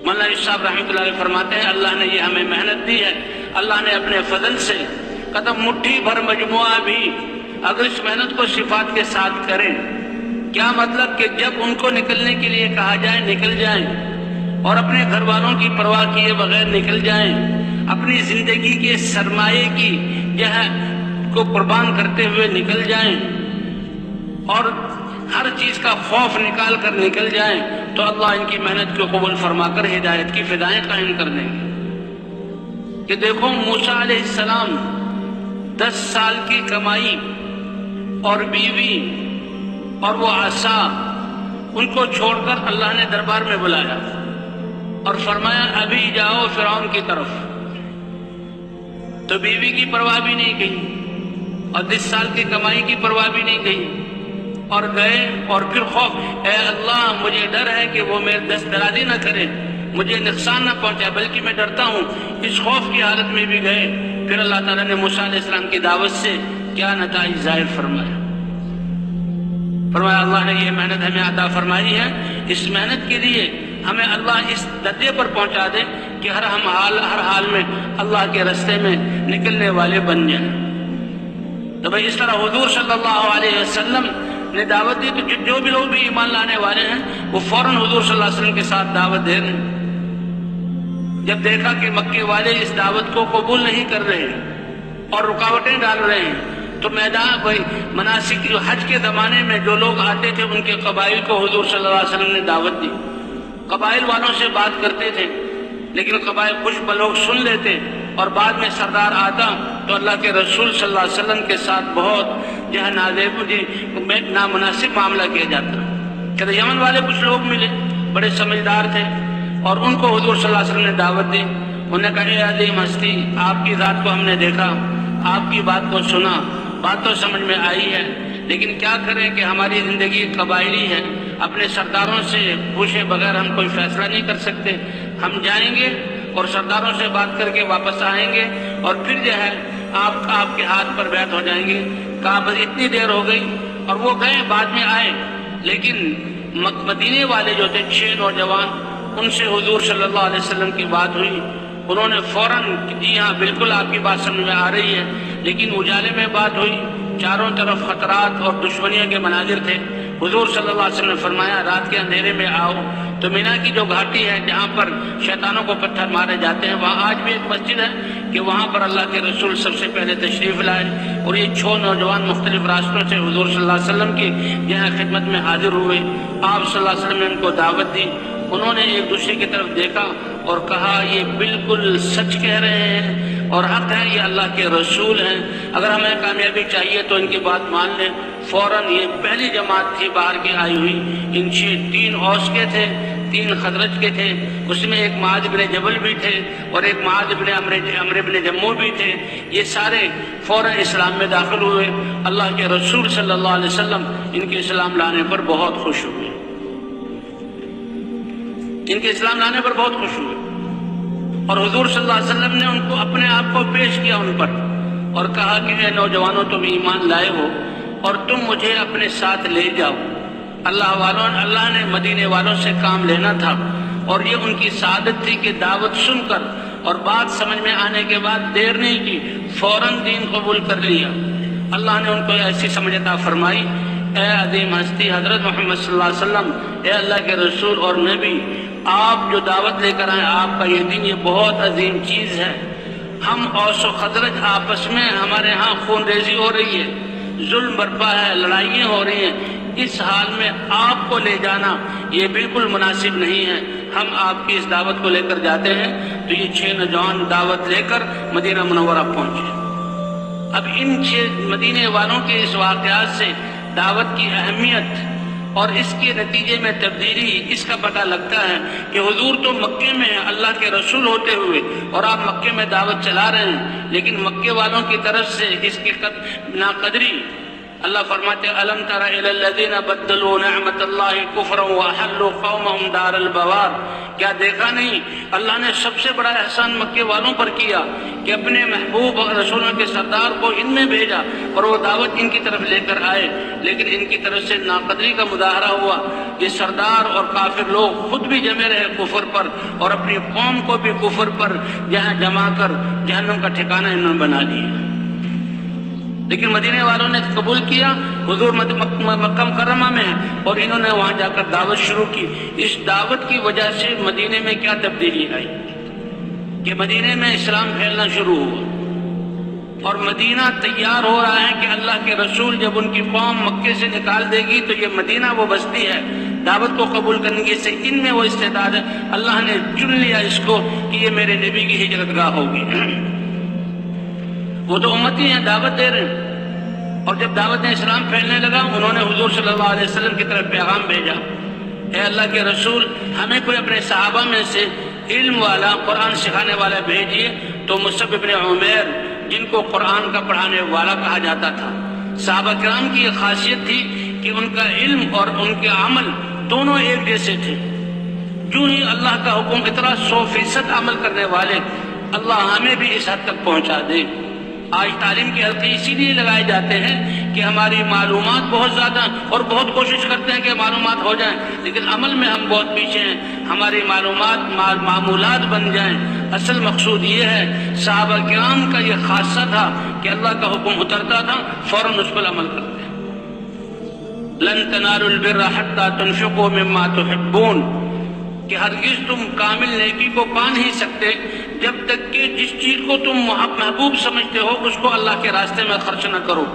مولانا یوسف صاحب رحمۃ اللہ علیہ فرماتے ہیں اللہ نے یہ ہمیں محنت دی ہے، اللہ نے اپنے فضل سے قدم مٹھی بھر مجموعہ بھی اگر اس محنت کو صفات کے ساتھ کریں، کیا مطلب کہ جب ان کو نکلنے کے لیے کہا جائے نکل جائیں، اور اپنے گھر والوں کی پرواہ کیے بغیر نکل جائیں، اپنی زندگی کے سرمایے کی کو قربان کرتے ہوئے نکل جائیں، اور ہر چیز کا خوف نکال کر نکل جائیں، تو اللہ ان کی محنت کو قبول فرما کر ہدایت کی فضائیں قائم کر دیں گے۔ کہ دیکھو موسیٰ علیہ السلام 10 سال کی کمائی اور بیوی اور وہ عصا، ان کو چھوڑ کر اللہ نے دربار میں بلایا اور فرمایا ابھی جاؤ فرعون کی طرف، تو بیوی کی پرواہ بھی نہیں کی اور 10 سال کی کمائی کی پرواہ بھی نہیں کی، اور گئے، اور پھر خوف، اے اللہ مجھے ڈر ہے کہ وہ میرے دست درازی نہ کرے، مجھے نقصان نہ پہنچائے، بلکہ میں ڈرتا ہوں، اس خوف کی حالت میں بھی گئے۔ پھر اللہ تعالیٰ نے موسیٰ علیہ السلام کی دعوت سے کیا نتائج ظاہر فرمایا۔ اللہ نے یہ محنت ہمیں عطا فرمائی ہے، اس محنت کے لیے ہمیں اللہ اس درجے پر پہنچا دے کہ ہر حال میں اللہ کے راستے میں نکلنے والے بن جائیں۔ تو بھئی اس طرح حضور صلی اللہ علیہ وسلم نے دعوت دی، تو جو بھی لوگ بھی ایمان لانے والے ہیں وہ فوراً حضور صلی اللہ علیہ وسلم کے ساتھ دعوت دے رہے ہیں۔ جب دیکھا کہ مکے والے اس دعوت کو قبول نہیں کر رہے اور رکاوٹیں ڈال رہے ہیں، تو میدان مناسک حج کے زمانے میں جو لوگ آتے تھے ان کے قبائل کو حضور صلی اللہ علیہ وسلم نے دعوت دی۔ قبائل والوں سے بات کرتے تھے، لیکن قبائل کچھ لوگ سن لیتے، اور بعد میں سردار آتا تو اللہ کے رسول صلی اللہ علیہ وسلم کے ساتھ بہت نامناسب معاملہ کیا جاتا۔ کہتے یمن والے کچھ لوگ ملے، بڑے سمجھدار تھے، اور ان کو حضور صلی اللہ علیہ وسلم نے دعوت دی۔ انہوں نے کہا اے عظیم ہستی، آپ کی ذات کو ہم نے دیکھا، آپ کی بات کو سنا، بات تو سمجھ میں آئی ہے، لیکن کیا کریں کہ ہماری زندگی قبائلی ہے، اپنے سرداروں سے پوچھے بغیر ہم کوئی فیصلہ نہیں کر سکتے۔ ہم جائیں گے اور سرداروں سے بات کر کے واپس آئیں گے، اور پھر جو ہے آپ کے ہاتھ پر بیعت ہو جائیں گے۔ کہا بس اتنی دیر ہو گئی، اور وہ گئے، بعد میں آئے، لیکن مدینے والے جو تھے 6 نوجوان، ان سے حضور صلی اللہ علیہ وسلم کی بات ہوئی۔ انہوں نے فوراً جی ہاں بالکل آپ کی بات سمجھ میں آ رہی ہے، لیکن اجالے میں بات ہوئی، چاروں طرف خطرات اور دشمنیوں کے مناظر تھے۔ حضور صلی اللہ علیہ وسلم نے فرمایا رات کے اندھیرے میں آؤ۔ تو مینا کی جو گھاٹی ہے جہاں پر شیطانوں کو پتھر مارے جاتے ہیں، وہاں آج بھی ایک مسجد ہے کہ وہاں پر اللہ کے رسول سب سے پہلے تشریف لائے، اور یہ 6 نوجوان مختلف راستوں سے حضور صلی اللہ علیہ وسلم کی یہاں خدمت میں حاضر ہوئے۔ آپ صلی اللہ علیہ وسلم نے ان کو دعوت دی۔ انہوں نے ایک دوسرے کی طرف دیکھا اور کہا یہ بالکل سچ کہہ رہے ہیں اور حق ہے، یہ اللہ کے رسول ہیں، اگر ہمیں کامیابی چاہیے تو ان کی بات مان لیں۔ فوراً یہ پہلی جماعت تھی باہر کی آئی ہوئی، ان 3 اوس کے تھے، 3 خزرج کے تھے، اس میں ایک معاذ بن جبل بھی تھے اور ایک معاذ بن عمرو بن جموح بھی تھے۔ یہ سارے فوراً اسلام میں داخل ہوئے۔ اللہ کے رسول صلی اللہ علیہ وسلم ان کے اسلام لانے پر بہت خوش ہوئے، ان کے اسلام لانے پر بہت خوش ہوئے، اور حضور صلی اللہ علیہ وسلم نے ان کو اپنے آپ کو پیش کیا ان پر، اور کہا کہ اے نوجوانوں تم ایمان لائے ہو اور تم مجھے اپنے ساتھ لے جاؤ۔ اللہ نے مدینے والوں سے کام لینا تھا، اور یہ ان کی سعادت تھی کہ دعوت سن کر اور بات سمجھ میں آنے کے بعد دیر نہیں کی، فوراً دین قبول کر لیا۔ اللہ نے ان کو ایسی سمجھ عطا فرمائی، اے عظیم ہستی حضرت محمد صلی اللہ علیہ وسلم، اے اللہ کے رسول اور نبی، آپ جو دعوت لے کر آئے، آپ کا یہ دین یہ بہت عظیم چیز ہے۔ ہم اوس و خزرج آپس میں ہمارے ہاں خون ریزی ہو رہی ہے، ظلم برپا ہے، لڑائیاں ہو رہی ہیں، اس حال میں آپ کو لے جانا یہ بالکل مناسب نہیں ہے۔ ہم آپ کی اس دعوت کو لے کر جاتے ہیں۔ تو یہ 6 نوجوان دعوت لے کر مدینہ منورہ پہنچے۔ اب ان 6 مدینے والوں کے اس واقعات سے دعوت کی اہمیت اور اس کے نتیجے میں تبدیلی اس کا پتہ لگتا ہے کہ حضور تو مکے میں اللہ کے رسول ہوتے ہوئے اور آپ مکے میں دعوت چلا رہے ہیں، لیکن مکے والوں کی طرف سے اس کی ناقدری اللہ فرماتے الم تر الی الذین بدلوا نعمت اللہ کفرا واحلوا قومهم دار البوار، کیا دیکھا نہیں اللہ نے سب سے بڑا احسان مکے والوں پر کیا کہ اپنے محبوب اور رسولوں کے سردار کو ان میں بھیجا اور وہ دعوت ان کی طرف لے کر آئے، لیکن ان کی طرف سے ناقدری کا مظاہرہ ہوا۔ یہ سردار اور کافر لوگ خود بھی جمے رہے کفر پر اور اپنی قوم کو بھی کفر پر جہاں جما کر جہنم کا ٹھکانہ انہوں نے بنا لیا۔ لیکن مدینے والوں نے قبول کیا، حضور مکہ مکرمہ میں ہے اور انہوں نے وہاں جا کر دعوت شروع کی۔ اس دعوت کی وجہ سے مدینے میں کیا تبدیلی آئی کہ مدینے میں اسلام پھیلنا شروع ہوا اور مدینہ تیار ہو رہا ہے کہ اللہ کے رسول جب ان کی قوم مکے سے نکال دے گی تو یہ مدینہ وہ بستی ہے دعوت کو قبول کرنے کی، سے ان میں وہ استعداد ہے۔ اللہ نے چن لیا اس کو کہ یہ میرے نبی کی ہجرت گاہ ہوگی۔ وہ تو امتی ہیں، دعوت دے رہے ہیں، اور جب دعوت اسلام پھیلنے لگا انہوں نے حضور صلی اللہ علیہ وسلم کی طرف پیغام بھیجا، اے اللہ کے رسول ہمیں کوئی اپنے صحابہ میں سے علم والا قرآن سکھانے والا بھیجیے۔ تو مصعب بن عمیر جن کو قرآن کا پڑھانے والا کہا جاتا تھا، صحابہ کرام کی یہ خاصیت تھی کہ ان کا علم اور ان کے عمل دونوں ایک جیسے تھے۔ جو ہی اللہ کا حکم اتنا 100% عمل کرنے والے، اللہ ہمیں بھی اس حد تک پہنچا دے۔ آج تعلیم کے حلقے اسی لیے لگائے جاتے ہیں کہ ہماری معلومات بہت زیادہ اور بہت کوشش کرتے ہیں کہ معلومات ہو جائیں، لیکن عمل میں ہم بہت پیچھے ہیں۔ ہماری معلومات معمولات بن جائیں۔ اصل مقصود یہ ہے، صحابہ کرام کا یہ خاصہ تھا کہ اللہ کا حکم اترتا تھا فوراً اس پر عمل کرتے ہیں۔ لن تنالوا البر حتى تنفقوا مما تحبون، کہ ہرگز تم کامل نیکی کو پا نہیں سکتے جب تک کہ جس چیز کو تم محبوب سمجھتے ہو اس کو اللہ کے راستے میں خرچ نہ کرو۔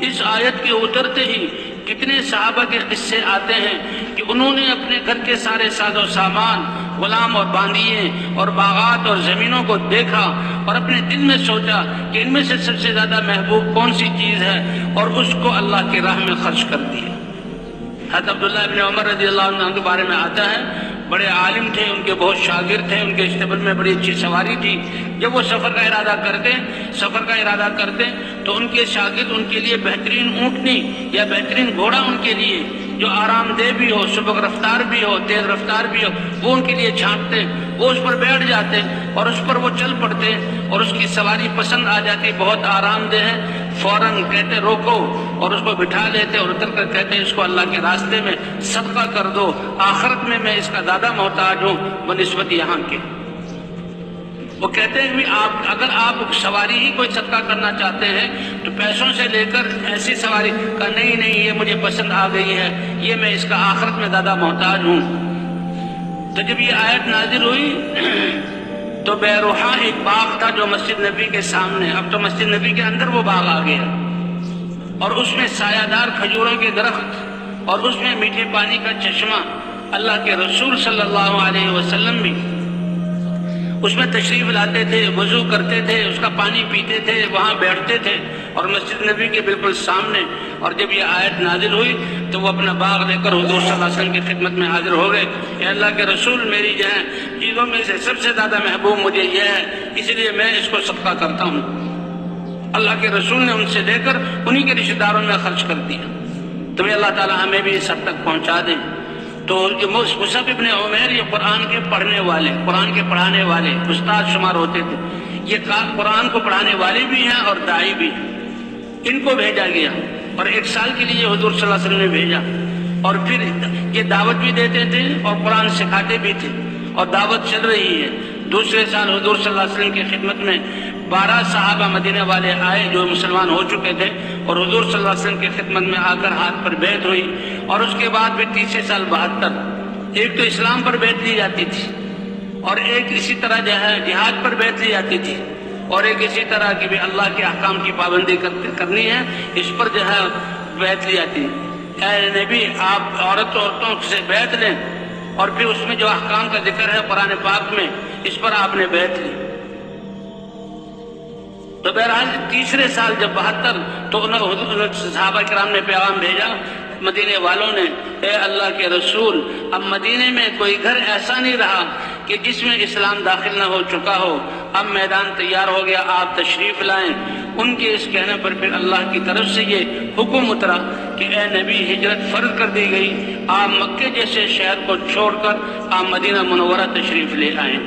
اس آیت کے اترتے ہی کتنے صحابہ کے قصے آتے ہیں کہ انہوں نے اپنے گھر کے سارے ساز و سامان، غلام اور باندیے اور باغات اور زمینوں کو دیکھا اور اپنے دل میں سوچا کہ ان میں سے سب سے زیادہ محبوب کون سی چیز ہے، اور اس کو اللہ کی راہ میں خرچ کر دیا۔ حضرت عبداللہ ابن عمر رضی اللہ عنہ کے بارے میں آتا ہے، بڑے عالم تھے، ان کے بہت شاگرد تھے، ان کے اسٹیبل میں بڑی اچھی سواری تھی۔ جب وہ سفر کا ارادہ کرتے تو ان کے شاگرد ان کے لیے بہترین اونٹنی یا بہترین گھوڑا ان کے لیے جو آرام دہ بھی ہو، سبک رفتار بھی ہو، تیز رفتار بھی ہو، وہ ان کے لیے چھانٹتے، وہ اس پر بیٹھ جاتے اور اس پر وہ چل پڑتے اور اس کی سواری پسند آ جاتی، بہت آرام دہ ہے، فوراً کہتے روکو اور اس کو بٹھا لیتے اور اتر کر کہتے اس کو اللہ کے راستے میں صدقہ کر دو، آخرت میں میں اس کا زیادہ محتاج ہوں بنسبت یہاں کے۔ وہ کہتے ہیں کہ اگر آپ سواری ہی کوئی صدقہ کرنا چاہتے ہیں تو پیسوں سے لے کر ایسی سواری کا نہیں یہ مجھے پسند آ گئی ہے، یہ میں اس کا آخرت میں زیادہ محتاج ہوں۔ تو جب یہ آیت نازل ہوئی تو بیروحا ایک باغ تھا جو مسجد نبی کے سامنے، اب تو مسجد نبی کے اندر وہ باغ آ گیا، اور اس میں سایہ دار کھجوروں کے درخت اور اس میں میٹھے پانی کا چشمہ، اللہ کے رسول صلی اللہ علیہ وسلم بھی اس میں تشریف لاتے تھے، وضو کرتے تھے، اس کا پانی پیتے تھے، وہاں بیٹھتے تھے اور مسجد نبی کے بالکل سامنے۔ اور جب یہ آیت نازل ہوئی تو وہ اپنا باغ لے کر حضور صلی اللہ علیہ وسلم کی خدمت میں حاضر ہو گئے، اے اللہ کے رسول میری چیزوں میں سے سب سے زیادہ محبوب مجھے یہ ہے، اس لیے میں اس کو صدقہ کرتا ہوں۔ اللہ کے رسول نے ان سے لے کر انہی کے رشتہ داروں میں خرچ کر دیا۔ تو اللہ تعالیٰ ہمیں بھی اس حد تک پہنچا دیں۔ تو مصعب ابن عمیر یہ قرآن کے پڑھنے والے، قرآن کے پڑھانے والے استاد شمار ہوتے تھے، یہ قرآن کو پڑھانے والے بھی ہیں اور داعی بھی ہیں۔ ان کو بھیجا گیا اور 1 سال کے لیے حضور صلی اللہ علیہ وسلم نے بھیجا، اور پھر یہ دعوت بھی دیتے تھے اور قرآن سکھاتے بھی تھے، اور دعوت چل رہی ہے۔ دوسرے سال حضور صلی اللہ علیہ وسلم کی خدمت میں 12 صحابہ مدینہ والے آئے جو مسلمان ہو چکے تھے، اور حضور صلی اللہ علیہ وسلم کی خدمت میں آ کر ہاتھ پر بیعت ہوئی۔ اور اس کے بعد پھر تیسرے سال 72، ایک تو اسلام پر بیعت لی جاتی تھی، اور ایک اسی طرح جہاد پر بیعت لی جاتی تھی، اور ایک اسی طرح کی بھی اللہ کے احکام کی پابندی کرنی ہے، اس پر بیعت لی جاتی ہے۔ اے نبی آپ عورتوں سے بیعت لیں، اور پھر اس میں جو احکام کا ذکر ہے قرآن پاک میں، اس پر آپ نے بیعت لی۔ تو بہرحال تیسرے سال جب 72 تو صحابہ کرام نے پیغام بھیجا مدینے والوں نے، اے اللہ کے رسول اب مدینے میں کوئی گھر ایسا نہیں رہا کہ جس میں اسلام داخل نہ ہو چکا ہو، اب میدان تیار ہو گیا، آپ تشریف لائیں۔ ان کے اس کہنے پر پھر اللہ کی طرف سے یہ حکم اترا کہ اے نبی ہجرت فرض کر دی گئی، آپ مکے جیسے شہر کو چھوڑ کر آپ مدینہ منورہ تشریف لے آئیں۔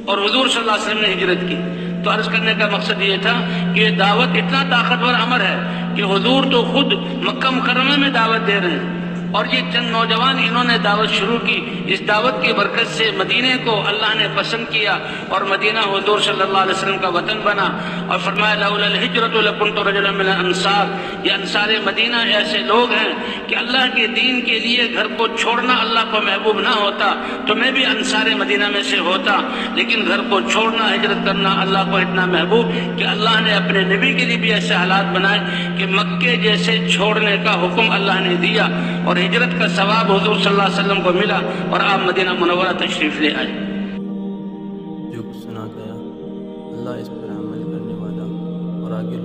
اور حضور صلی اللہ علیہ وسلم نے ہجرت کی۔ تو عرض کرنے کا مقصد یہ تھا کہ یہ دعوت اتنا طاقتور امر ہے کہ حضور تو خود مکہ مکرمہ میں دعوت دے رہے ہیں، اور یہ چند نوجوان انہوں نے دعوت شروع کی. اس دعوت کی برکت سے مدینے کو اللہ نے پسند کیا اور مدینہ حضور صلی اللہ علیہ وسلم کا وطن بنا. اور فرمایا لولا الہجرۃ لکنت رجلا من الانصار. یہ انصار مدینہ ایسے لوگ ہیں کہ اللہ کے دین کے لیے گھر کو چھوڑنا اللہ کو محبوب نہ ہوتا تو میں بھی انصار مدینہ میں سے ہوتا، لیکن گھر کو چھوڑنا، ہجرت کرنا اللہ کو اتنا محبوب کہ اللہ نے اپنے نبی کے لیے بھی ایسے حالات بنائے کہ مکے جیسے چھوڑنے کا حکم اللہ نے دیا اور ہجرت کا ثواب حضور صلی اللہ علیہ وسلم کو ملا اور آپ مدینہ منورہ تشریف لے آئے. جو کچھ سنا گیا اللہ اس پر عمل کرنے والا اور آگے